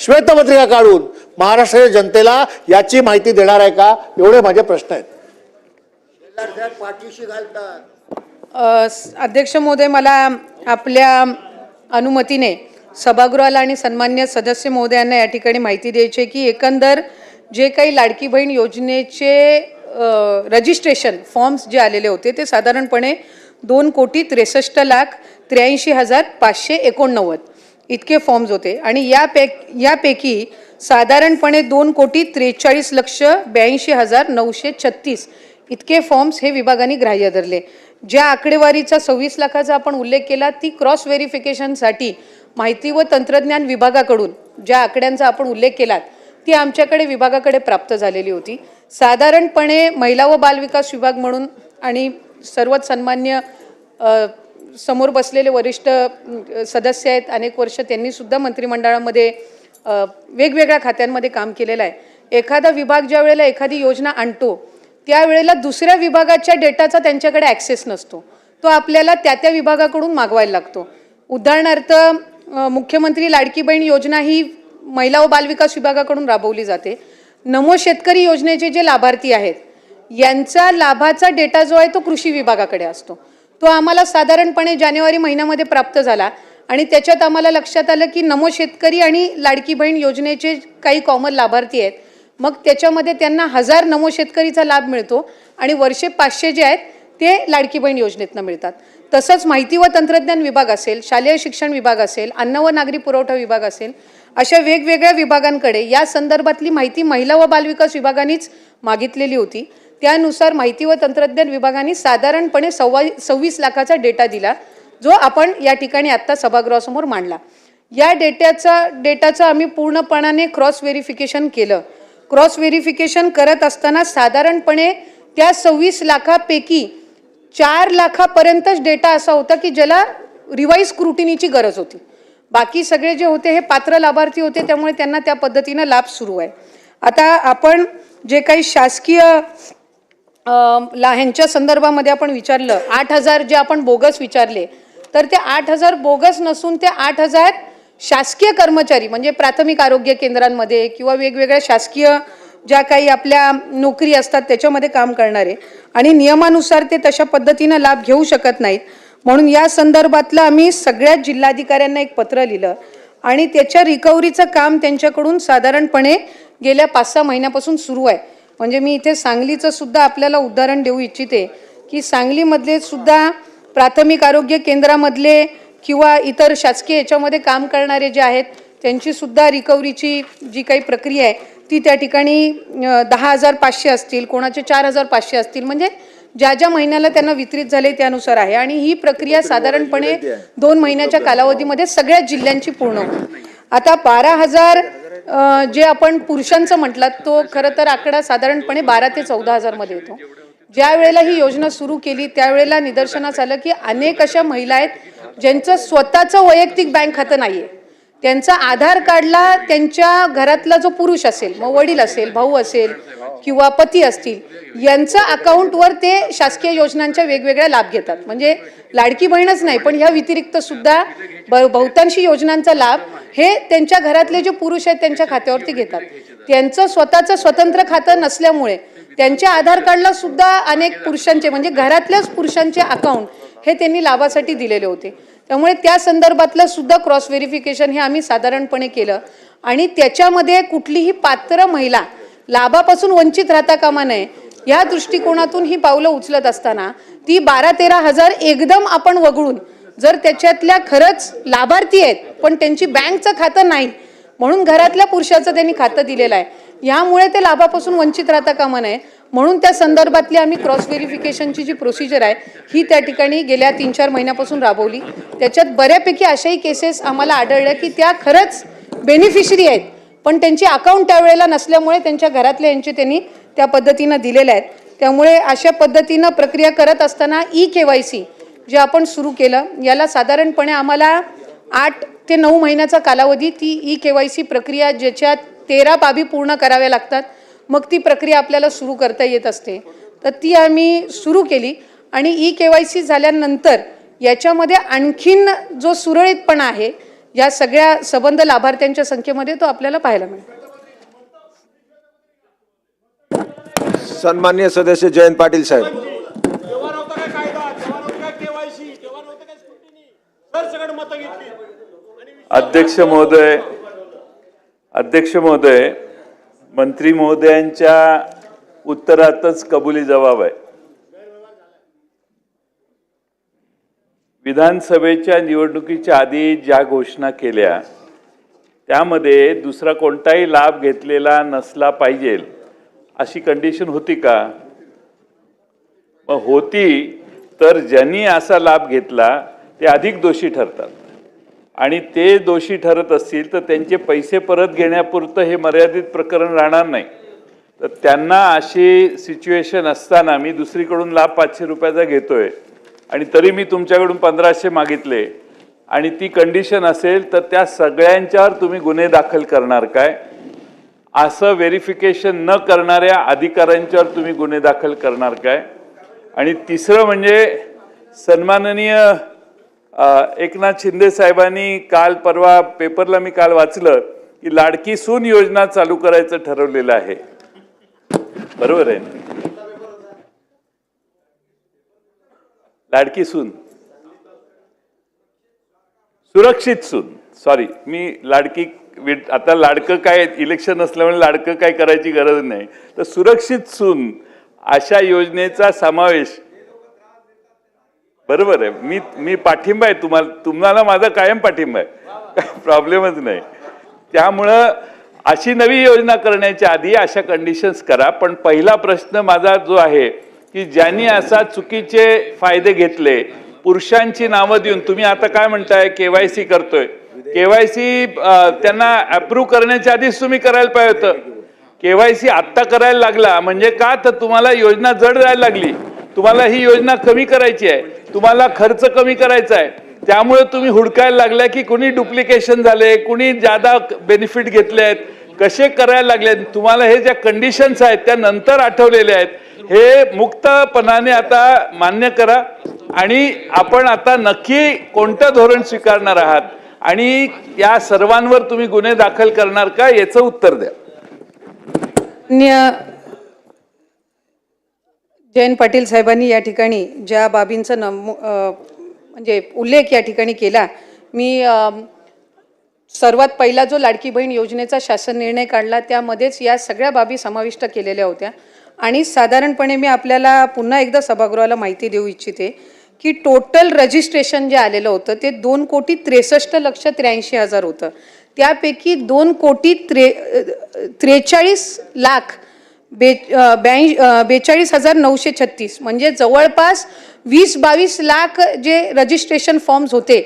श्वेतपत्रिका काढून महाराष्ट्राच्या जनतेला याची माहिती देणार आहे का? एवढे माझे प्रश्न आहेत. पाठीशी घालतात. अध्यक्ष महोदय, मला आपल्या अनुमतीने सभागृहाला आणि सन्मान्य सदस्य महोदयांना या ठिकाणी माहिती द्यायची आहे की एकंदर जे काही लाडकी बहीण योजनेचे रजिस्ट्रेशन फॉर्म्स जे आलेले होते ते साधारणपणे 2,63,83,589 इतके फॉर्म्स होते आणि यापैकी साधारणपणे 2,43,82,936 इतके फॉर्म्स हे विभागाने ग्राह्य धरले. ज्या आकडेवारीचा 26 लाखाचा आपण उल्लेख केला ती क्रॉस व्हेरिफिकेशनसाठी माहिती व तंत्रज्ञान विभागाकडून ज्या आकड्यांचा आपण उल्लेख केला ती आमच्याकडे विभागाकडे प्राप्त झालेली होती. साधारणपणे महिला व बालविकास विभाग म्हणून आणि सर्वच सन्मान्य समोर बसलेले वरिष्ठ सदस्य आहेत, अनेक वर्ष त्यांनी सुद्धा मंत्रिमंडळामध्ये वेगवेगळ्या खात्यांमध्ये काम केलेलं आहे. एखादा विभाग ज्या वेळेला एखादी योजना आणतो त्यावेळेला दुसऱ्या विभागाच्या डेटाचा त्यांच्याकडे ॲक्सेस नसतो, तो आपल्याला त्या विभागाकडून मागवायला लागतो. उदाहरणार्थ मुख्यमंत्री लाडकी बहीण योजना ही महिला व बालविकास विभागाकडून राबवली जाते. नमो शेतकरी योजनेचे जे लाभार्थी आहेत यांचा लाभाचा डेटा जो आहे तो कृषी विभागाकडे असतो. तो आम्हाला साधारणपणे जानेवारी महिन्यामध्ये प्राप्त झाला आणि त्याच्यात आम्हाला लक्षात आलं की नमो शेतकरी आणि लाडकी बहीण योजनेचे काही कॉमन लाभार्थी आहेत. मग त्याच्यामध्ये त्यांना 1000 नमो शेतकरीचा लाभ मिळतो आणि वर्षे 500 जे आहेत ते लाडकी बहीण योजनेतनं मिळतात. तसंच माहिती व तंत्रज्ञान विभाग असेल, शालेय शिक्षण विभाग असेल, अन्न व नागरी पुरवठा विभाग असेल, अशा वेगवेगळ्या विभागांकडे या संदर्भातली माहिती महिला व बालविकास विभागानेच मागितलेली होती. त्यानुसार माहिती व तंत्रज्ञान विभागाने साधारणपणे 26 लाखाचा डेटा दिला जो आपण या ठिकाणी आत्ता सभागृहासमोर मांडला. या डेटाचं आम्ही पूर्णपणाने क्रॉस व्हेरिफिकेशन केलं. क्रॉस व्हेरिफिकेशन करत असताना साधारणपणे त्या 26 लाखापैकी 4 लाखापर्यंतच डेटा असा होता की ज्याला रिवाईज स्क्रुटिनीची गरज होती. बाकी सगळे जे होते हे पात्र लाभार्थी होते, त्यामुळे त्यांना त्या पद्धतीनं लाभ सुरू आहे. आता आपण जे काही शासकीय ह्यांच्या संदर्भामध्ये आपण विचारलं 8,000 जे आपण बोगस विचारले तर ते 8,000 बोगस नसून ते 8,000 शासकीय कर्मचारी म्हणजे प्राथमिक आरोग्य केंद्रांमध्ये किंवा वेगवेगळ्या शासकीय ज्या काही आपल्या नोकरी असतात त्याच्यामध्ये काम करणारे आणि नियमानुसार ते तशा पद्धतीनं लाभ घेऊ शकत नाहीत. म्हणून या संदर्भातलं आम्ही सगळ्या जिल्हाधिकाऱ्यांना एक पत्र लिहिलं आणि त्याच्या रिकव्हरीचं काम त्यांच्याकडून साधारणपणे गेल्या 5-6 महिन्यापासून सुरू आहे. म्हणजे मी इथे सांगलीचं सुद्धा आपल्याला उदाहरण देऊ इच्छिते की सांगलीमधले सुद्धा प्राथमिक आरोग्य केंद्रामधले किंवा इतर शासकीय याच्यामध्ये काम करणारे जे आहेत त्यांची सुद्धा रिकव्हरीची जी काही प्रक्रिया आहे ती त्या ठिकाणी 10,500 असतील, कोणाचे 4,500 असतील, म्हणजे ज्या महिन्याला त्यांना वितरित झाले त्यानुसार आहे. आणि ही प्रक्रिया साधारणपणे 2 महिन्याच्या कालावधीमध्ये सगळ्या जिल्ह्यांची पूर्ण होईल. आता 12,000 जे आपण पुरुषांचं म्हटलं तो खरं तर आकडा साधारणपणे 12,000 ते 14,000 मध्ये येतो. ज्या वेळेला ही योजना सुरू केली त्यावेळेला निदर्शनास आलं की अनेक अशा महिला आहेत ज्यांचं स्वतःचं वैयक्तिक बँक खातं नाहीये. त्यांचा आधार कार्डला त्यांच्या घरातला जो पुरुष असेल, मग वडील असेल, भाऊ असेल किंवा पती असतील, यांचं अकाउंटवर ते शासकीय योजनांच्या वेगवेगळ्या लाभ घेतात. म्हणजे लाडकी बहीणच नाही पण ह्या व्यतिरिक्त सुद्धा बहुतांशी योजनांचा लाभ हे त्यांच्या घरातले जे पुरुष आहेत त्यांच्या खात्यावरती घेतात. त्यांचं स्वतःचं स्वतंत्र खातं नसल्यामुळे त्यांच्या आधार कार्डला सुद्धा अनेक पुरुषांचे म्हणजे घरातल्याच पुरुषांचे अकाउंट हे त्यांनी लाभासाठी दिलेले होते. त्यामुळे त्या संदर्भातलं सुद्धा क्रॉस व्हेरिफिकेशन हे आम्ही साधारणपणे केलं आणि त्याच्यामध्ये कुठलीही पात्र महिला लाभापासून वंचित राहता कामा नये या दृष्टिकोनातून ही पावलं उचलत असताना ती 12-13,000 एकदम आपण वगळून जर त्याच्यातल्या खरंच लाभार्थी आहेत पण त्यांची बँकचं खातं नाही म्हणून घरातल्या पुरुषाचं त्यांनी खातं दिलेलं आहे, यामुळे ते लाभापासून वंचित राहता कामा नये म्हणून त्या संदर्भातली आम्ही क्रॉस व्हेरिफिकेशनची जी प्रोसिजर आहे ही त्या ठिकाणी गेल्या 3-4 महिन्यापासून राबवली. त्याच्यात बऱ्यापैकी अशाही केसेस आम्हाला आढळल्या की त्या खरंच बेनिफिशरी आहेत पण त्यांची अकाउंट त्यावेळेला नसल्यामुळे त्यांच्या घरातल्या यांचे त्यांनी त्या पद्धतीनं दिलेले आहेत. त्यामुळे अशा पद्धतीनं प्रक्रिया करत असताना KYC जे आपण सुरू केलं याला साधारणपणे आम्हाला 8 ते 9 महिन्याचा कालावधी ती KYC प्रक्रिया ज्याच्यात 13 बाबी पूर्ण कराव्या लागतात मग ती प्रक्रिया आपल्याला सुरू करता येत असते. तर ती आम्ही सुरू केली आणि KYC झाल्यानंतर याच्यामध्ये आणखीन जो सुरळीतपणा आहे या सगळ्या सबंध लाभार्थ्यांच्या संख्येमध्ये तो आपल्याला पाहायला मिळेल. सन्माननीय सदस्य जयंत पाटील साहेब. अध्यक्ष महोदय, मंत्री महोदयांच्या उत्तरातच कबुली जबाब आहे. विधानसभेच्या निवडणुकीच्या आधी ज्या घोषणा केल्या त्यामध्ये दुसरा कोणताही लाभ घेतलेला नसला पाहिजे अशी कंडिशन होती का? मग होती तर ज्यांनी असा लाभ घेतला ते अधिक दोषी ठरतात आणि ते दोषी ठरत असतील तर त्यांचे पैसे परत घेण्यापुरतं हे मर्यादित प्रकरण राहणार नाही. तर त्यांना अशी सिच्युएशन असताना मी दुसरीकडून लाभ 500 रुपयाचा घेतोय आणि तरी मी तुमच्याकडून 1500 मागितले आणि ती कंडिशन असेल तर त्या सगळ्यांच्यावर तुम्ही गुन्हे दाखल करणार काय? असं व्हेरिफिकेशन न करणाऱ्या अधिकाऱ्यांच्यावर तुम्ही गुन्हे दाखल करणार काय? आणि तिसरं म्हणजे सन्माननीय एकनाथ शिंदे साहेबांनी काल परवा पेपरला मी काल वाचलं की लाडकी सून योजना चालू करायचं ठरवलेलं आहे. बरोबर आहे? लाडकी सून, सुरक्षित सून, सॉरी मी लाडकी, आता लाडकं काय इलेक्शन असल्यामुळे लाडकं काय करायची गरज नाही, तर सुरक्षित सून अशा योजनेचा समावेश. बरोबर आहे, मी पाठिंबा आहे तुम्हाला माझा कायम पाठिंबा आहे, काय प्रॉब्लेमच नाही. त्यामुळं अशी नवी योजना करण्याच्या आधी अशा कंडिशन्स करा. पण पहिला प्रश्न माझा जो आहे की ज्यांनी असा चुकीचे फायदे घेतले, पुरुषांची नावं देऊन, तुम्ही आता काय म्हणताय केवायसी करतोय, केवायसी त्यांना अप्रूव्ह करण्याच्या आधीच तुम्ही करायला पाहिजे होतं. केवायसी आत्ता करायला लागला म्हणजे का? तर तुम्हाला योजना जड जायला लागली, तुम्हाला ही योजना कमी करायची आहे, तुम्हाला खर्च कमी करायचा आहे, त्यामुळे तुम्ही हुडकायला लागलाय की कुणी डुप्लिकेशन झाले, कुणी ज्यादा बेनिफिट घेतले आहेत, कसे करायला लागले. तुम्हाला हे ज्या कंडिशन्स आहेत त्या नंतर आठवलेल्या आहेत, हे मुक्तपणाने आता मान्य करा आणि आपण आता नक्की कोणतं धोरण स्वीकारणार आहात आणि या सर्वांवर तुम्ही गुन्हे दाखल करणार का याचं उत्तर द्या. जयंत पाटील साहेबांनी या ठिकाणी ज्या बाबींचा म्हणजे उल्लेख या ठिकाणी केला, मी सर्वात पहिला जो लाडकी बहीण योजनेचा शासन निर्णय काढला त्यामध्येच या सगळ्या बाबी समाविष्ट केलेल्या होत्या. आणि साधारणपणे मी आपल्याला पुन्हा एकदा सभागृहाला माहिती देऊ इच्छिते की टोटल रजिस्ट्रेशन जे आलेलं होतं ते 2,63,83,000 होतं. त्यापैकी 2,43,42,936 म्हणजे जवळपास 20-22 लाख जे रजिस्ट्रेशन फॉर्म्स होते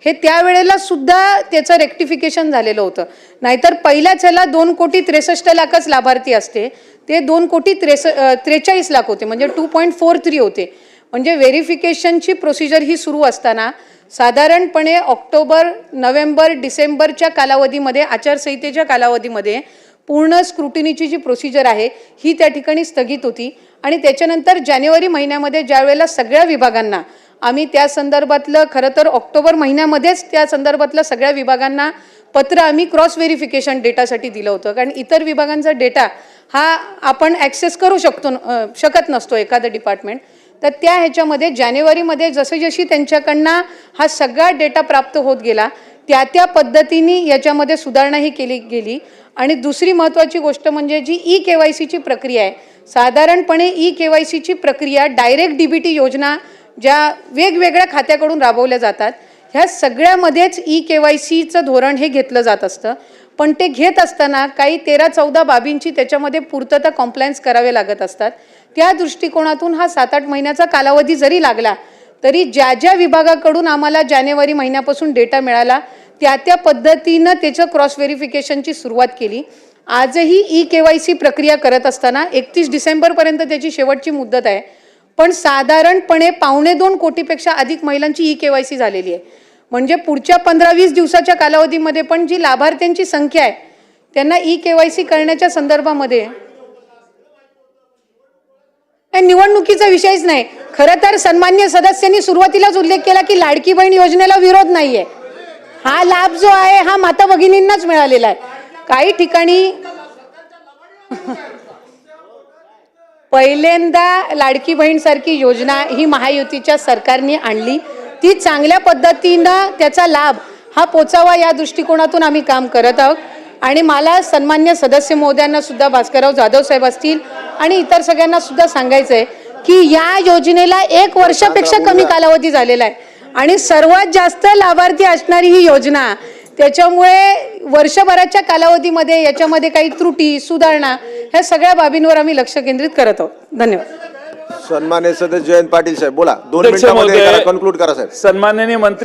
हे त्यावेळेला सुद्धा त्याचं रेक्टिफिकेशन झालेलं होतं. नाहीतर पहिल्याच ह्याला 2,63,00,000च लाभार्थी असते, ते 2,43,00,000 होते, म्हणजे 2.43 होते. म्हणजे व्हेरिफिकेशनची प्रोसिजर ही सुरू असताना साधारणपणे ऑक्टोबर, नोव्हेंबर, डिसेंबरच्या कालावधीमध्ये, आचारसंहितेच्या कालावधीमध्ये पूर्ण स्क्रुटिनीची जी प्रोसिजर आहे ही त्या ठिकाणी स्थगित होती. आणि त्याच्यानंतर जानेवारी महिन्यामध्ये ज्या वेळेला सगळ्या विभागांना आम्ही त्या संदर्भातलं, खरं तर ऑक्टोबर महिन्यामध्येच त्या संदर्भातलं सगळ्या विभागांना पत्र आम्ही क्रॉस व्हेरिफिकेशन डेटासाठी दिलं होतं. कारण इतर विभागांचा डेटा हा आपण ॲक्सेस करू शकत नसतो एखादं डिपार्टमेंट. तर त्या ह्याच्यामध्ये जानेवारीमध्ये जशी त्यांच्याकडनं हा सगळा डेटा प्राप्त होत गेला त्या पद्धतीने याच्यामध्ये सुधारणाही केली गेली. आणि दुसरी महत्त्वाची गोष्ट म्हणजे जी ई-केवायसीची प्रक्रिया आहे, साधारणपणे ई-केवायसीची प्रक्रिया डायरेक्ट DBT योजना ज्या वेगवेगळ्या खात्याकडून राबवल्या जातात ह्या सगळ्यामध्येच ई-केवायसीचं धोरण हे घेतलं जात असतं. पण ते घेत असताना काही 13-14 बाबींची त्याच्यामध्ये पूर्तता कॉम्प्लायन्स करावे लागत असतात. त्या दृष्टिकोनातून हा 7-8 महिन्याचा कालावधी जरी लागला तरी ज्या विभागाकडून आम्हाला जानेवारी महिन्यापासून डेटा मिळाला त्या पद्धतीनं त्याचं क्रॉस व्हेरिफिकेशनची सुरुवात केली. आजही ई-केवायसी प्रक्रिया करत असताना 31 डिसेंबरपर्यंत त्याची शेवटची मुदत आहे. पण साधारणपणे 2.25 कोटीपेक्षा अधिक महिलांची ई-केवायसी झालेली आहे. म्हणजे पुढच्या 15-20 दिवसाच्या कालावधीमध्ये पण जी लाभार्थ्यांची संख्या आहे त्यांना ई-केवायसी करण्याच्या संदर्भामध्ये निवडणुकीचा विषयच नाही. खरं तर सन्मान्य सदस्यांनी सुरुवातीलाच उल्लेख केला की लाडकी बहीण योजनेला विरोध नाहीये. हा लाभ जो आहे हा माता भगिनींनाच मिळालेला आहे. काही ठिकाणी पहिल्यांदा लाडकी बहीण सारखी योजना ही महायुतीच्या सरकारने आणली. ती चांगल्या पद्धतीनं त्याचा लाभ हा पोचावा या दृष्टिकोनातून आम्ही काम करत आहोत. आणि मला सन्मान्य सदस्य महोदयांना सुद्धा, भास्करराव जाधव साहेब असतील आणि इतर सगळ्यांना सुद्धा सांगायचं आहे की या योजनेला 1 वर्षापेक्षा कमी कालावधी झालेला आहे आणि सर्वात जास्त लाभार्थी असणारी ही योजना. त्याच्यामुळे वर्षभराच्या कालावधीमध्ये याच्यामध्ये काही त्रुटी, सुधारणा ह्या सगळ्या बाबींवर आम्ही लक्ष केंद्रित करत आहोत. धन्यवाद. सन्मान्य सदस्य जयंत पाटील साहेब बोला. 2 अध्यक्ष मिनिटांमध्ये महोदय, कन्क्लूड करा साहेब. सन्माननीय मंत्री